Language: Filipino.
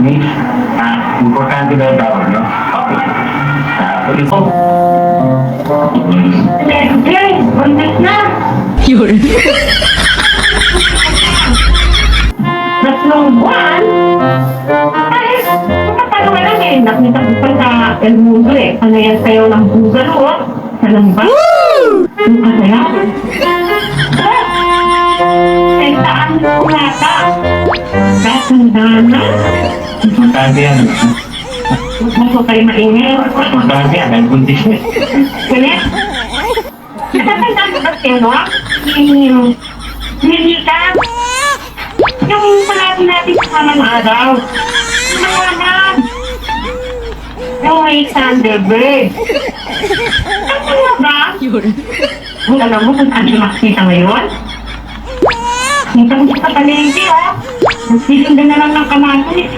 Miss, importante ba yung tawag, no? Okay. Ulit po. Okay, buntis na. Yun. Tatlong buwan? Ay, paano ka lang eh. Nakita ko pa sa El Mundo eh. Panayan sa'yo ng bugalo. Alam ba? Ang kasaya. Ay, saan mo nata? Katanda na. Importante yan. Huwag mo kayo maingay. Importante yan, dahil buntis na. Ganyan. Natatanda mo ba kayo, no? Hindi ka. Yung palagi natin sa kanang araw. Naman. Yung may Thunderbird. Ano ba? Yun. Kung alam mo kung saan siya makikita ngayon? Kita mo siya sa palengke, oh. Nagsilinda na lang ng kamatis.